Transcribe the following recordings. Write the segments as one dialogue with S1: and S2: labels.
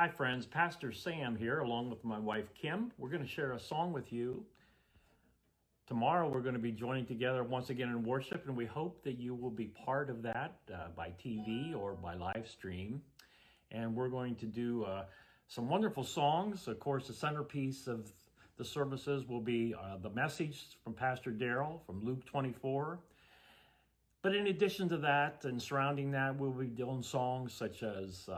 S1: Hi friends, Pastor Sam here along with my wife Kim. We're going to share a song with you. Tomorrow we're going to be joining together once again in worship, and we hope that you will be part of that by TV or by live stream. And we're going to do some wonderful songs. Of course, the centerpiece of the services will be the message from Pastor Darrell from Luke 24. But in addition to that and surrounding that, we'll be doing songs such as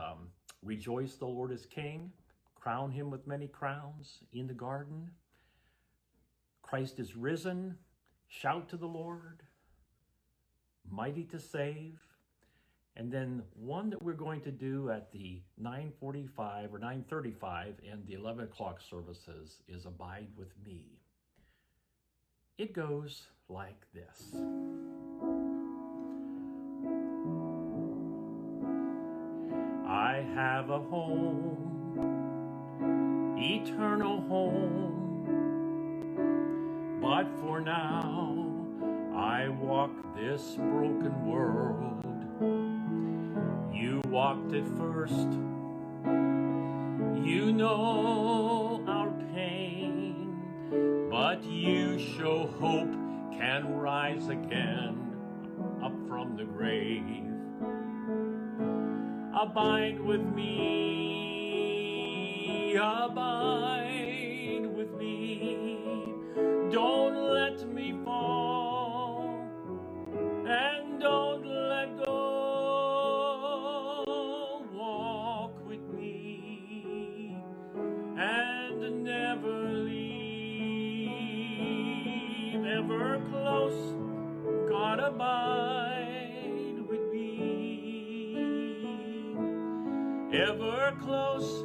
S1: Rejoice, the Lord is King, Crown Him with Many Crowns, In the Garden, Christ is Risen, Shout to the Lord, Mighty to Save, and then one that we're going to do at the 9:45 or 9:35 and the 11 o'clock services is Abide with Me. It goes like this. I have a home, eternal home, but for now I walk this broken world. You walked it first, you know our pain, but you show hope can rise again up from the grave. Abide with me, abide with me. Don't let me fall, and don't let go. Walk with me, and never leave. Ever close, God abide with me. Ever close,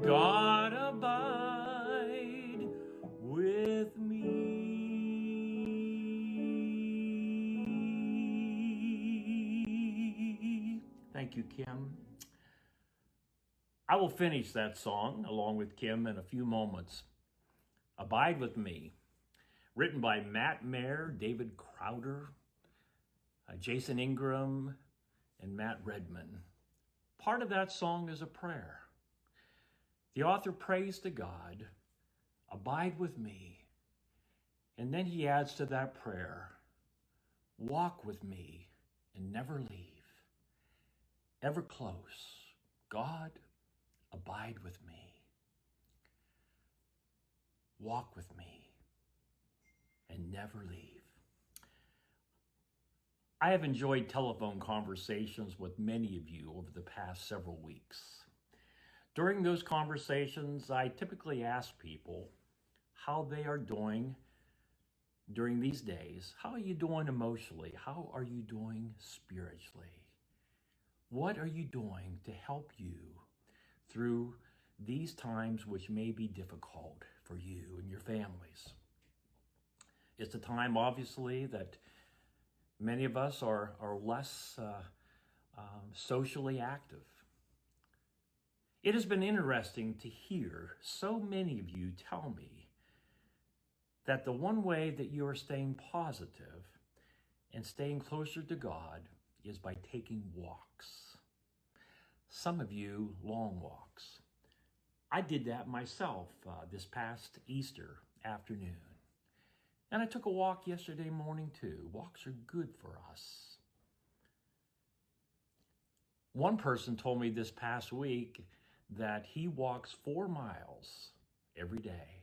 S1: God abide with me. Thank you, Kim. I will finish that song along with Kim in a few moments. Abide with Me, written by Matt Mayer, David Crowder, Jason Ingram, and Matt Redman. Part of that song is a prayer. The author prays to God, abide with me. And then he adds to that prayer, walk with me and never leave. Ever close, God, abide with me. Walk with me and never leave. I have enjoyed telephone conversations with many of you over the past several weeks. During those conversations, I typically ask people how they are doing during these days. How are you doing emotionally? How are you doing spiritually? What are you doing to help you through these times which may be difficult for you and your families? It's a time, obviously, that many of us are less socially active. It has been interesting to hear so many of you tell me that the one way that you are staying positive and staying closer to God is by taking walks. Some of you, long walks. I did that myself this past Easter afternoon. And I took a walk yesterday morning too. Walks are good for us. One person told me this past week that he walks 4 miles every day.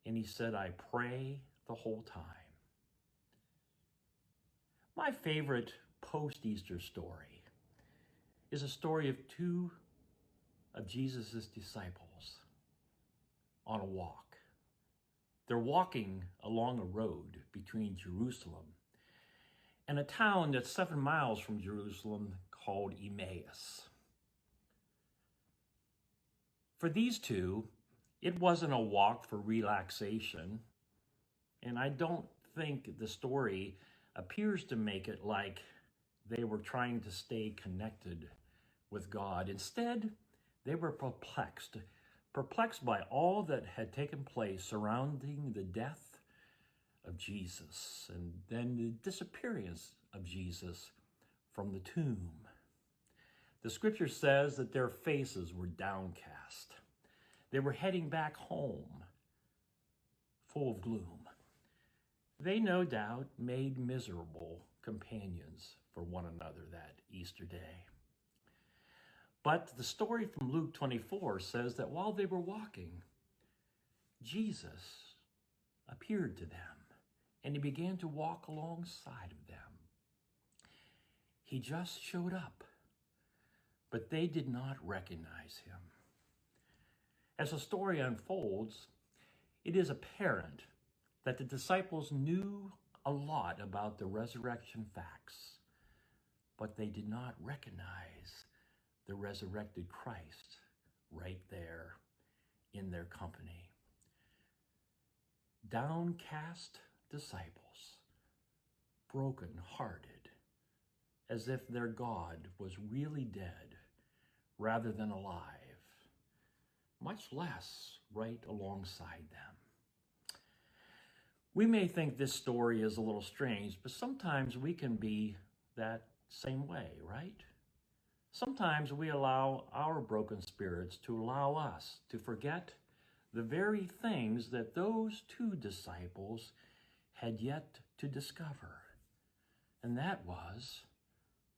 S1: And he said, I pray the whole time. My favorite post-Easter story is a story of 2 of Jesus' disciples on a walk. They're walking along a road between Jerusalem and a town that's 7 miles from Jerusalem called Emmaus. For these 2, it wasn't a walk for relaxation, and I don't think the story appears to make it like they were trying to stay connected with God. Instead, they were perplexed by all that had taken place surrounding the death of Jesus and then the disappearance of Jesus from the tomb. The scripture says that their faces were downcast. They were heading back home, full of gloom. They no doubt made miserable companions for one another that Easter day. But the story from Luke 24 says that while they were walking, Jesus appeared to them, and he began to walk alongside of them. He just showed up, but they did not recognize him. As the story unfolds, it is apparent that the disciples knew a lot about the resurrection facts, but they did not recognize the resurrected Christ right there in their company. Downcast disciples, broken-hearted, as if their God was really dead rather than alive, much less right alongside them. We may think this story is a little strange, but sometimes we can be that same way, right? Sometimes we allow our broken spirits to allow us to forget the very things that those two disciples had yet to discover. And that was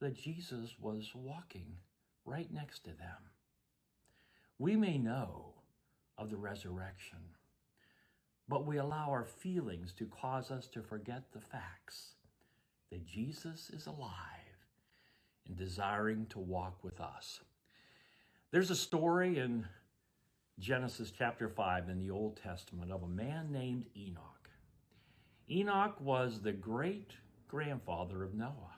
S1: that Jesus was walking right next to them. We may know of the resurrection, but we allow our feelings to cause us to forget the facts that Jesus is alive and desiring to walk with us. There's a story in Genesis chapter 5 in the Old Testament of a man named Enoch. Enoch was the great-grandfather of Noah.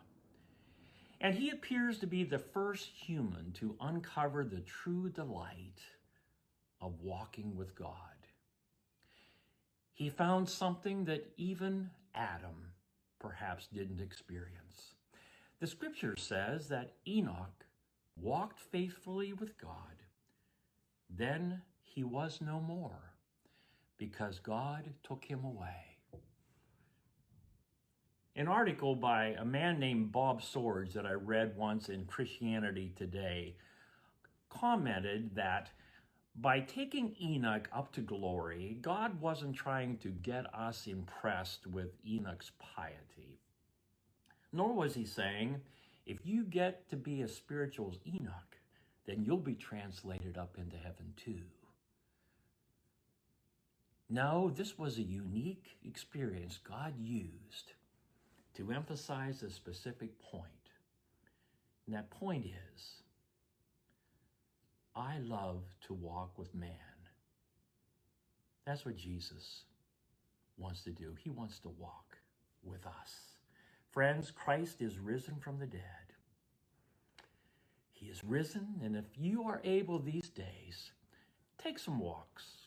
S1: And he appears to be the first human to uncover the true delight of walking with God. He found something that even Adam perhaps didn't experience. The scripture says that Enoch walked faithfully with God. Then he was no more, because God took him away. An article by a man named Bob Swords that I read once in Christianity Today commented that by taking Enoch up to glory, God wasn't trying to get us impressed with Enoch's piety. Nor was he saying, if you get to be as spiritual as Enoch, then you'll be translated up into heaven too. No, this was a unique experience God used to emphasize a specific point. And that point is, I love to walk with man. That's what Jesus wants to do. He wants to walk with us. Friends, Christ is risen from the dead. He is risen, and if you are able these days, take some walks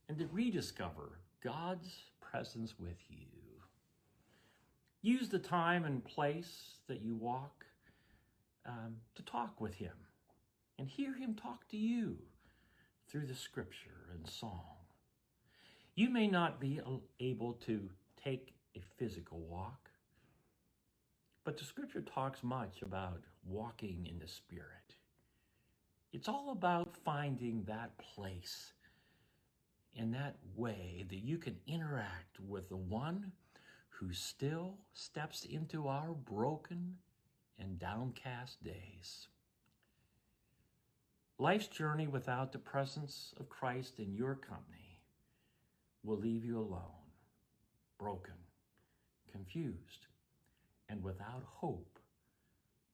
S1: and to rediscover God's presence with you. Use the time and place that you walk to talk with him and hear him talk to you through the scripture and song. You may not be able to take a physical walk, but the scripture talks much about walking in the Spirit. It's all about finding that place in that way that you can interact with the one who still steps into our broken and downcast days. Life's journey without the presence of Christ in your company will leave you alone, broken, confused, and without hope,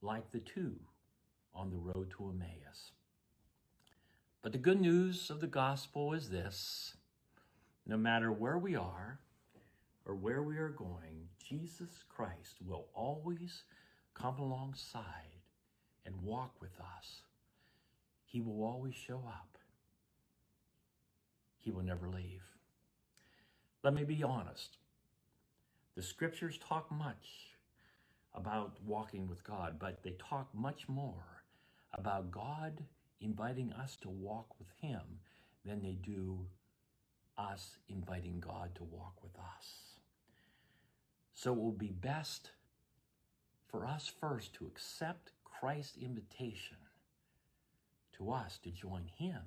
S1: like the two on the road to Emmaus. But the good news of the gospel is this: no matter where we are or where we are going, Jesus Christ will always come alongside and walk with us. He will always show up. He will never leave. Let me be honest. The scriptures talk much about walking with God, but they talk much more about God inviting us to walk with him than they do us inviting God to walk with us. So it will be best for us first to accept Christ's invitation to us to join him.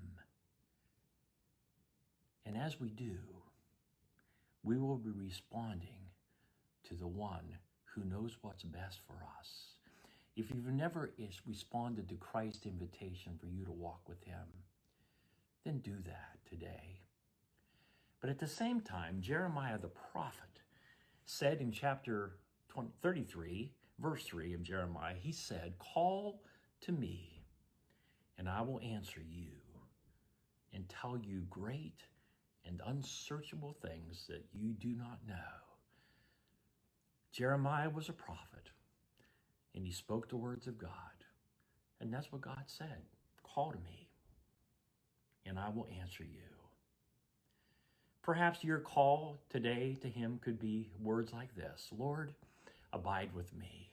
S1: And as we do, we will be responding to the one who knows what's best for us. If you've never responded to Christ's invitation for you to walk with him, then do that today. But at the same time, Jeremiah the prophet said in chapter 33, verse 3 of Jeremiah, he said, "Call to me, and I will answer you and tell you great and unsearchable things that you do not know." Jeremiah was a prophet, and he spoke the words of God. And that's what God said. Call to me, and I will answer you. Perhaps your call today to him could be words like this: Lord, abide with me.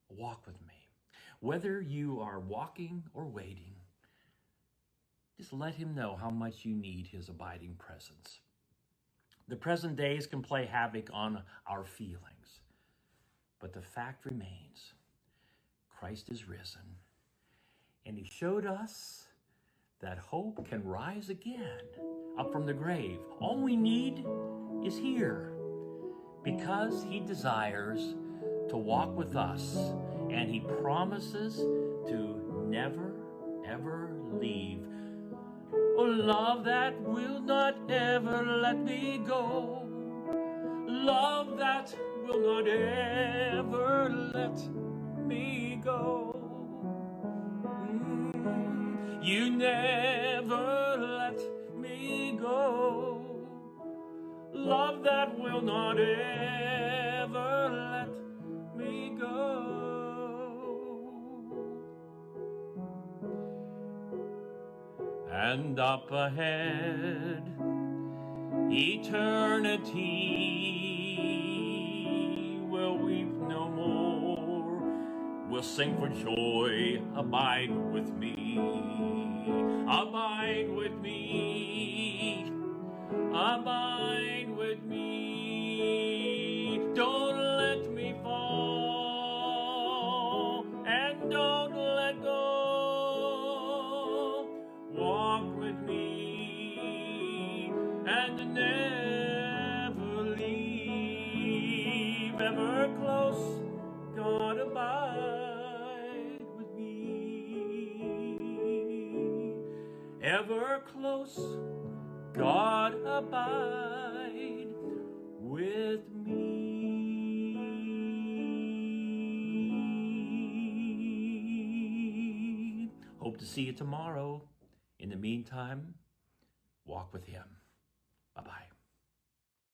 S1: Walk with me. Whether you are walking or waiting, just let him know how much you need his abiding presence. The present days can play havoc on our feelings, but the fact remains, Christ is risen, and he showed us that hope can rise again up from the grave. All we need is here, because he desires to walk with us, and he promises to never, ever leave. Oh, love that will not ever let me go. Love that will not ever let me go. You never let me go. Love that will not ever let me go. And up ahead, eternity will weep no more. We'll sing for joy. Abide with me. Abide with me. Abide with me. Don't let me fall, and don't let go. Walk with me and never leave. Ever close, God abide with me. Ever close, God abide with me. Hope to see you tomorrow. In the meantime, walk with him. Bye-bye.